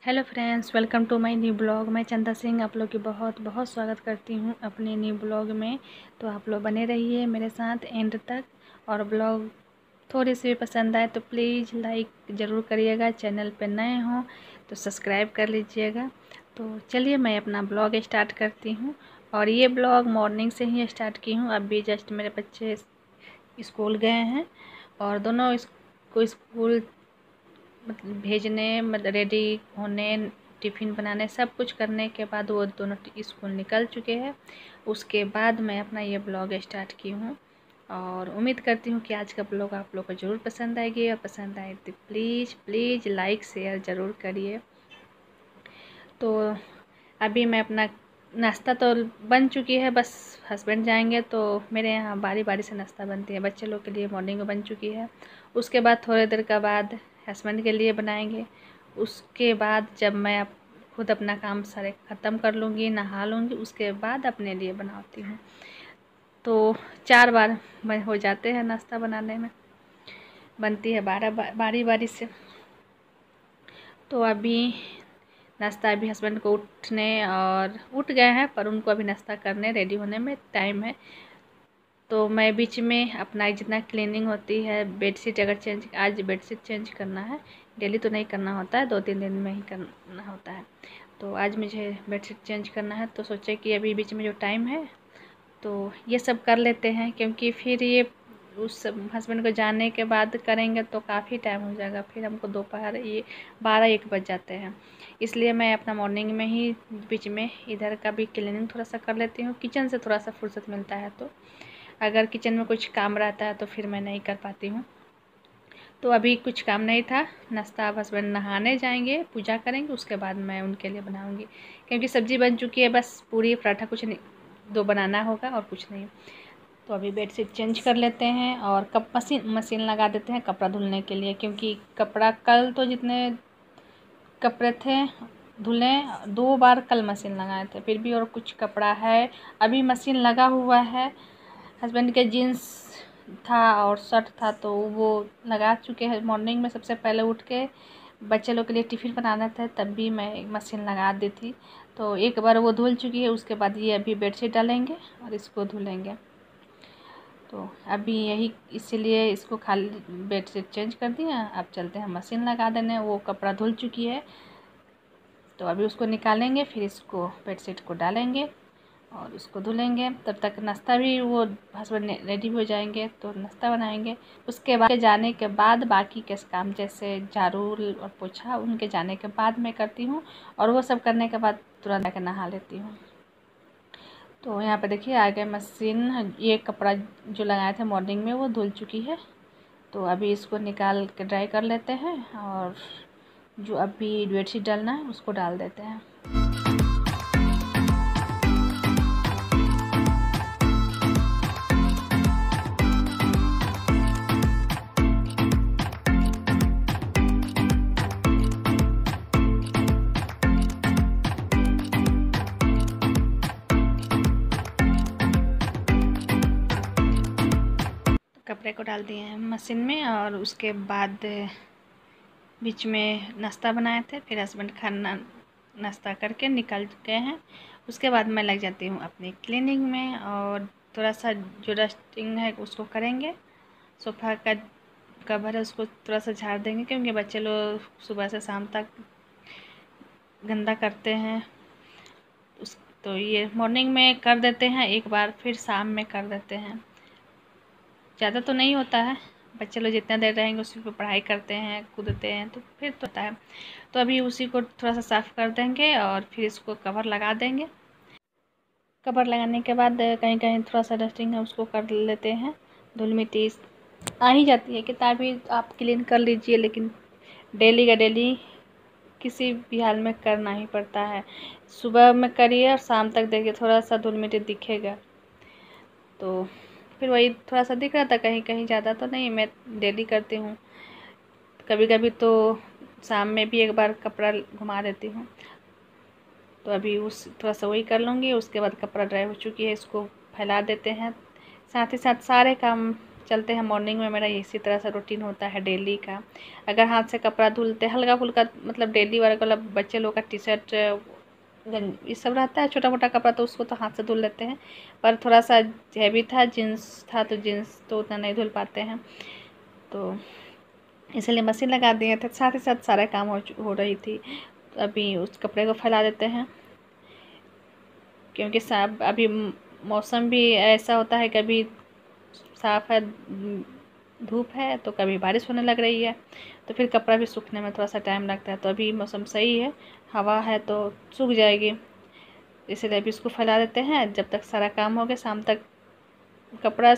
Hello friends, welcome to my new blog. मैं चंदा सिंह आप लोग की बहुत बहुत स्वागत करती हूँ अपने न्यू ब्लॉग में। तो आप लोग बने रहिए मेरे साथ एंड तक, और ब्लॉग थोड़ी सी भी पसंद आए तो प्लीज़ लाइक ज़रूर करिएगा। चैनल पे नए हों तो सब्सक्राइब कर लीजिएगा। तो चलिए मैं अपना ब्लॉग स्टार्ट करती हूँ। और ये ब्लॉग मॉर्निंग से ही स्टार्ट की हूँ। अभी जस्ट मेरे बच्चे स्कूल गए हैं और दोनों को स्कूल भेजने, मतलब रेडी होने, टिफ़िन बनाने, सब कुछ करने के बाद वो दोनों स्कूल निकल चुके हैं। उसके बाद मैं अपना ये ब्लॉग स्टार्ट की हूँ और उम्मीद करती हूँ कि आज का ब्लॉग आप लोग को ज़रूर पसंद आएगी। और पसंद आए तो प्लीज़ प्लीज़ लाइक शेयर ज़रूर करिए। तो अभी मैं अपना नाश्ता तो बन चुकी है, बस हस्बैंड जाएंगे तो मेरे यहाँ बारी बारी से नाश्ता बनती है। बच्चे लोग के लिए मॉर्निंग में बन चुकी है, उसके बाद थोड़ी देर के बाद हस्बैंड के लिए बनाएंगे। उसके बाद जब मैं खुद अपना काम सारे ख़त्म कर लूँगी, नहा लूँगी, उसके बाद अपने लिए बनाती हूँ। तो 4 बार हो जाते हैं नाश्ता बनाने में, बनती है बारी बारी से। तो अभी नाश्ता अभी हस्बैंड को उठ गए हैं, पर उनको अभी नाश्ता करने रेडी होने में टाइम है। तो मैं बीच में अपना जितना क्लीनिंग होती है, बेडशीट अगर आज बेडशीट चेंज करना है, डेली तो नहीं करना होता है, 2-3 दिन में ही करना होता है। तो आज मुझे बेडशीट चेंज करना है, तो सोचे कि अभी बीच में जो टाइम है तो ये सब कर लेते हैं, क्योंकि फिर ये उस हस्बैंड को जाने के बाद करेंगे तो काफ़ी टाइम हो जाएगा, फिर हमको दोपहर ये 12-1 बज जाते हैं। इसलिए मैं अपना मॉर्निंग में ही बीच में इधर का भी क्लीनिंग थोड़ा सा कर लेती हूँ। किचन से थोड़ा सा फुर्सत मिलता है, तो अगर किचन में कुछ काम रहता है तो फिर मैं नहीं कर पाती हूँ। तो अभी कुछ काम नहीं था, नाश्ता अब हस्बैंड नहाने जाएंगे, पूजा करेंगे, उसके बाद मैं उनके लिए बनाऊँगी, क्योंकि सब्ज़ी बन चुकी है, बस पूरी पराठा कुछ नहीं, 2 बनाना होगा और कुछ नहीं। तो अभी बेडशीट चेंज कर लेते हैं और मशीन लगा देते हैं कपड़ा धुलने के लिए, क्योंकि कपड़ा कल तो जितने कपड़े थे धुले, 2 बार कल मशीन लगाए थे, फिर भी और कुछ कपड़ा है अभी मशीन लगा हुआ है। हस्बैंड के जीन्स था और शर्ट था तो वो लगा चुके हैं। मॉर्निंग में सबसे पहले उठ के बच्चे लोग के लिए टिफ़िन बनाना था, तब भी मैं मशीन लगा दी थी। तो एक बार वो धुल चुकी है, उसके बाद ये अभी बेडशीट डालेंगे और इसको धुलेंगे। तो अभी यही इसीलिए इसको खाली बेडशीट चेंज कर दिया। अब चलते हैं मशीन लगा देने, वो कपड़ा धुल चुकी है तो अभी उसको निकालेंगे, फिर इसको बेडशीट को डालेंगे और उसको धुलेंगे। तब तक नाश्ता भी वो हस्बैंड रेडी हो जाएंगे तो नाश्ता बनाएंगे। उसके बाद जाने के बाद बाकी के काम जैसे झाड़ू और पोछा उनके जाने के बाद मैं करती हूँ, और वो सब करने के बाद तुरंत आके नहा लेती हूँ। तो यहाँ पे देखिए आ गए मशीन, ये कपड़ा जो लगाए थे मॉर्निंग में वो धुल चुकी है। तो अभी इसको निकाल के ड्राई कर लेते हैं और जो अभी बेडशीट डालना है उसको डाल देते हैं। कपड़े को डाल दिए हैं मशीन में, और उसके बाद बीच में नाश्ता बनाए थे, फिर हस्बैंड खाना नाश्ता करके निकल गए हैं। उसके बाद मैं लग जाती हूँ अपनी क्लीनिंग में, और थोड़ा सा जो डस्टिंग है उसको करेंगे। सोफ़ा का कवर है उसको थोड़ा सा झाड़ देंगे, क्योंकि बच्चे लोग सुबह से शाम तक गंदा करते हैं। तो ये मॉर्निंग में कर देते हैं एक बार, फिर शाम में कर देते हैं। ज़्यादा तो नहीं होता है, बच्चे लोग जितना देर रहेंगे उसी पर पढ़ाई करते हैं, कूदते हैं, तो फिर तो होता है। तो अभी उसी को थोड़ा सा साफ़ कर देंगे और फिर इसको कवर लगा देंगे। कवर लगाने के बाद कहीं कहीं थोड़ा सा डस्टिंग है उसको कर लेते हैं। धूल मिट्टी आ ही जाती है, किताब भी आप क्लीन कर लीजिए, लेकिन डेली का डेली किसी भी हाल में करना ही पड़ता है। सुबह में करिए और शाम तक देखिए थोड़ा सा धूल मिट्टी दिखेगा। तो फिर वही थोड़ा सा दिख रहा था, कहीं कहीं ज़्यादा तो नहीं, मैं डेली करती हूँ। कभी कभी तो शाम में भी एक बार कपड़ा घुमा देती हूँ। तो अभी उस थोड़ा सा वही कर लूँगी, उसके बाद कपड़ा ड्राई हो चुकी है, इसको फैला देते हैं। साथ ही साथ सारे काम चलते हैं। मॉर्निंग में मेरा इसी तरह से रूटीन होता है डेली का। अगर हाथ से कपड़ा धुलते हल्का फुल्का, मतलब डेली वाला बच्चे लोग का टी शर्ट ये सब रहता है छोटा मोटा कपड़ा, तो उसको तो हाथ से धुल लेते हैं। पर थोड़ा सा हैवी था, जीन्स था, तो जीन्स तो उतना नहीं धुल पाते हैं, तो इसलिए मशीन लगा दिए थे। साथ ही साथ सारा काम हो रही थी। तो अभी उस कपड़े को फैला देते हैं, क्योंकि साफ अभी मौसम भी ऐसा होता है, कभी साफ़ है, धूप है, तो कभी बारिश होने लग रही है, तो फिर कपड़ा भी सूखने में थोड़ा सा टाइम लगता है। तो अभी मौसम सही है, हवा है तो सूख जाएगी, इसलिए अभी इसको फैला देते हैं। जब तक सारा काम हो गया, शाम तक कपड़ा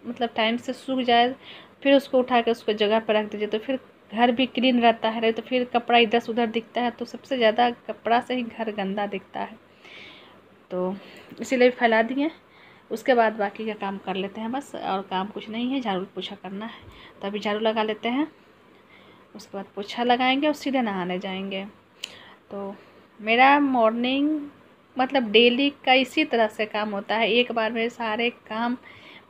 मतलब टाइम से सूख जाए, फिर उसको उठा के उसको जगह पर रख दीजिए, तो फिर घर भी क्लीन रहता है। नहीं तो फिर कपड़ा इधर से उधर दिखता है, तो सबसे ज़्यादा कपड़ा से ही घर गंदा दिखता है। तो इसीलिए फैला दिए। उसके बाद बाकी का काम कर लेते हैं बस, और काम कुछ नहीं है, झाड़ू पोछा करना है। तो अभी झाड़ू लगा लेते हैं, उसके बाद पोछा लगाएंगे और सीधे नहाने जाएंगे। तो मेरा मॉर्निंग मतलब डेली का इसी तरह से काम होता है। एक बार में सारे काम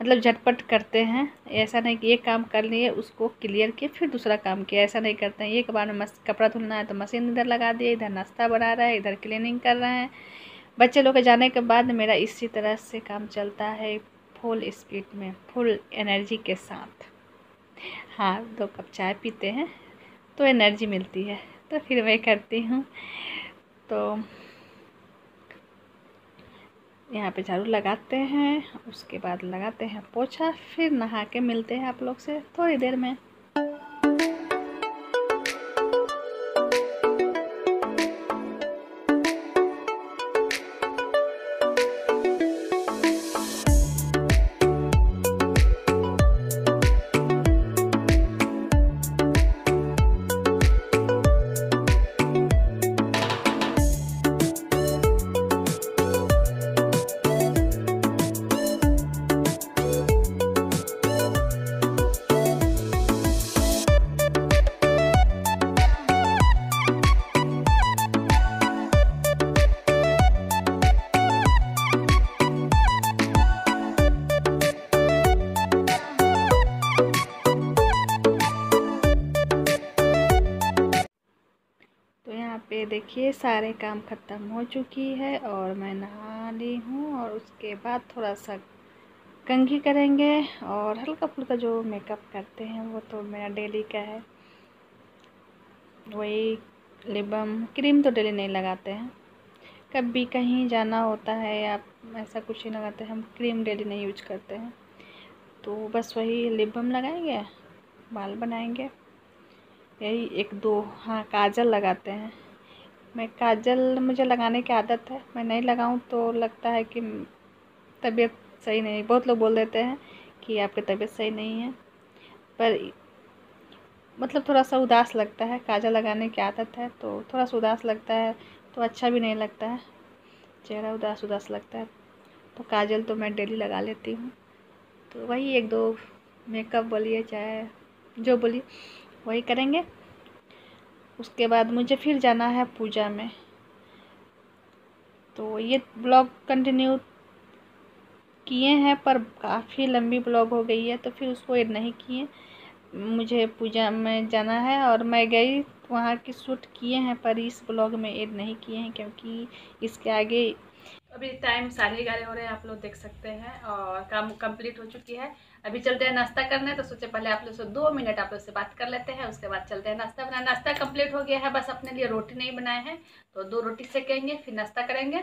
मतलब झटपट करते हैं। ऐसा नहीं कि एक काम कर लिए, उसको क्लियर किए, फिर दूसरा काम किया, ऐसा नहीं करते हैं। एक बार में कपड़ा धुलना है तो मशीन इधर लगा दिए, इधर नाश्ता बना रहा है, इधर क्लीनिंग कर रहे हैं। बच्चे लोग के जाने के बाद मेरा इसी तरह से काम चलता है, फुल स्पीड में, फुल एनर्जी के साथ। हाँ, 2 कप चाय पीते हैं तो एनर्जी मिलती है, तो फिर मैं करती हूँ। तो यहाँ पे झाड़ू लगाते हैं, उसके बाद लगाते हैं पोछा, फिर नहा के मिलते हैं आप लोग से थोड़ी देर में। पे देखिए सारे काम ख़त्म हो चुकी है और मैं नहा ली हूँ। और उसके बाद थोड़ा सा कंघी करेंगे, और हल्का फुल्का जो मेकअप करते हैं वो तो मेरा डेली का है। वही लिप बाम, क्रीम तो डेली नहीं लगाते हैं, कभी कहीं जाना होता है या ऐसा कुछ ही लगाते हैं। हम क्रीम डेली नहीं यूज करते हैं, तो बस वही लिप बाम लगाएंगे, बाल बनाएंगे, यही 1-2। हाँ, काजल लगाते हैं। मैं काजल मुझे लगाने की आदत है, मैं नहीं लगाऊं तो लगता है कि तबीयत सही नहीं। बहुत लोग बोल देते हैं कि आपकी तबीयत सही नहीं है, पर मतलब थोड़ा सा उदास लगता है। काजल लगाने की आदत है तो थोड़ा सा उदास लगता है, तो अच्छा भी नहीं लगता है, चेहरा उदास उदास लगता है। तो काजल तो मैं डेली लगा लेती हूँ। तो वही 1-2 मेकअप बोलिए चाहे जो बोलिए वही करेंगे। उसके बाद मुझे फिर जाना है पूजा में। तो ये ब्लॉग कंटिन्यू किए हैं, पर काफ़ी लंबी ब्लॉग हो गई है, तो फिर उसको ऐड नहीं किए। मुझे पूजा में जाना है और मैं गई, वहाँ की शूट किए हैं, पर इस ब्लॉग में ऐड नहीं किए हैं, क्योंकि इसके आगे अभी टाइम 11:30 हो रहे हैं, आप लोग देख सकते हैं, और काम कंप्लीट हो चुकी है। अभी चलते हैं नाश्ता करने, तो सोचे पहले आप लोग से 2 मिनट आप लोग से बात कर लेते हैं, उसके बाद चलते हैं नाश्ता बनाने। नाश्ता कंप्लीट हो गया है, बस अपने लिए रोटी नहीं बनाए हैं, तो 2 रोटी सेकेंगे, फिर नाश्ता करेंगे,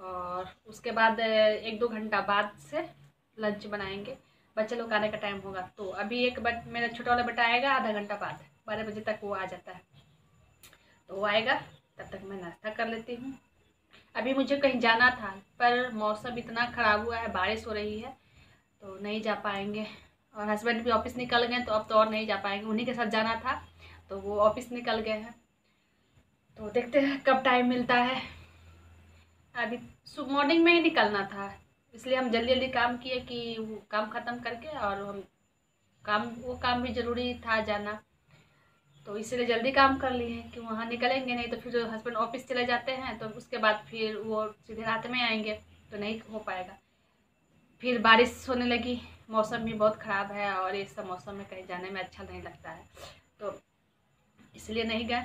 और उसके बाद 1-2 घंटा बाद से लंच बनाएंगे। बच्चे लोग आने का टाइम होगा, तो अभी मेरा छोटा वाला बेटा आएगा आधा घंटा बाद, 12 बजे तक वो आ जाता है, तो वो आएगा, तब तक मैं नाश्ता कर लेती हूँ। अभी मुझे कहीं जाना था, पर मौसम इतना ख़राब हुआ है, बारिश हो रही है, तो नहीं जा पाएंगे। और हस्बैंड भी ऑफिस निकल गए, तो अब तो और नहीं जा पाएंगे। उन्हीं के साथ जाना था, तो वो ऑफिस निकल गए हैं। तो देखते हैं कब टाइम मिलता है। अभी मॉर्निंग में ही निकलना था, इसलिए हम जल्दी जल्दी काम किए कि वो काम ख़त्म करके, और हम वो काम भी ज़रूरी था जाना, तो इसलिए जल्दी काम कर लिए हैं कि वहाँ निकलेंगे नहीं तो फिर हस्बैंड ऑफिस चले जाते हैं, तो उसके बाद फिर वो सीधे रात में आएंगे तो नहीं हो पाएगा। फिर बारिश होने लगी, मौसम भी बहुत ख़राब है और इस सब मौसम में कहीं जाने में अच्छा नहीं लगता है, तो इसलिए नहीं गए।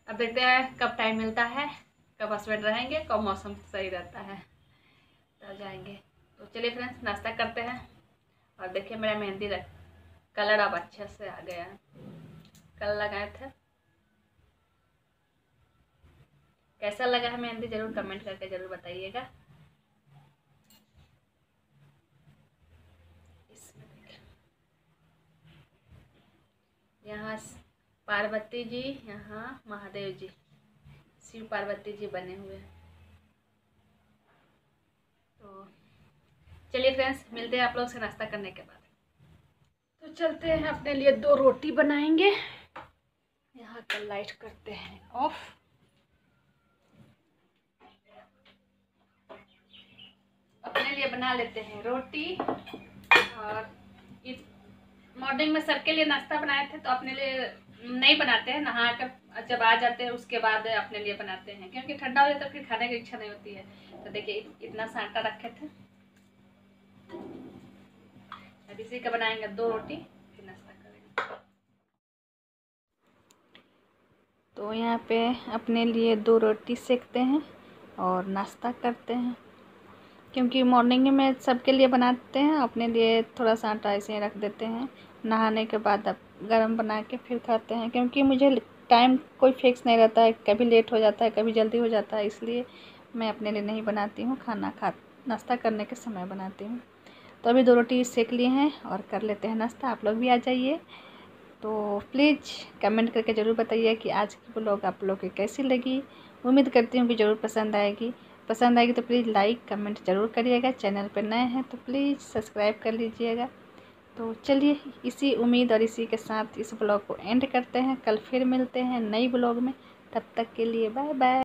अब देखते हैं कब टाइम मिलता है, कब हस्बैंड रहेंगे, कब मौसम सही रहता है तब जाएंगे। तो चलिए फ्रेंड्स, नाश्ता करते हैं। और देखिए मेरा मेहंदी कलर अब अच्छे से आ गया है, कल लगाए थे। कैसा लगा है मेहंदी ज़रूर कमेंट करके ज़रूर बताइएगा। यहाँ पार्वती जी, यहाँ महादेव जी, शिव पार्वती जी बने हुए हैं। तो चलिए फ्रेंड्स, मिलते हैं आप लोग से नाश्ता करने के बाद। तो चलते हैं, अपने लिए 2 रोटी बनाएंगे। यहाँ का लाइट करते हैं ऑफ। अपने लिए बना लेते हैं रोटी, और मॉर्निंग में सर के लिए नाश्ता बनाए थे, तो अपने लिए नहीं बनाते हैं, नहा कर जब आ जाते हैं उसके बाद अपने लिए बनाते हैं, क्योंकि ठंडा हो जाता है फिर खाने की इच्छा नहीं होती है। तो देखिए इतना सा आटा रखे थे, अब इसी का बनाएंगे 2 रोटी, फिर नाश्ता करेंगे। तो यहाँ पे अपने लिए 2 रोटी सेकते हैं और नाश्ता करते हैं, क्योंकि मॉर्निंग में सबके लिए बनाते हैं, अपने लिए थोड़ा सा आटा ऐसे ही रख देते हैं। नहाने के बाद अब गरम बना के फिर खाते हैं, क्योंकि मुझे टाइम कोई फिक्स नहीं रहता है, कभी लेट हो जाता है, कभी जल्दी हो जाता है, इसलिए मैं अपने लिए नहीं बनाती हूँ, नाश्ता करने के समय बनाती हूँ। तो अभी 2 रोटी सेक लिए हैं और कर लेते हैं नाश्ता। आप लोग भी आ जाइए। तो प्लीज़ कमेंट करके ज़रूर बताइए कि आज की ब्लॉग आप लोग को कैसी लगी। उम्मीद करती हूँ कि ज़रूर पसंद आएगी। तो प्लीज़ लाइक कमेंट ज़रूर करिएगा। चैनल पर नए हैं तो प्लीज़ सब्सक्राइब कर लीजिएगा। तो चलिए, इसी उम्मीद और इसी के साथ इस ब्लॉग को एंड करते हैं। कल फिर मिलते हैं नई ब्लॉग में, तब तक के लिए बाय बाय।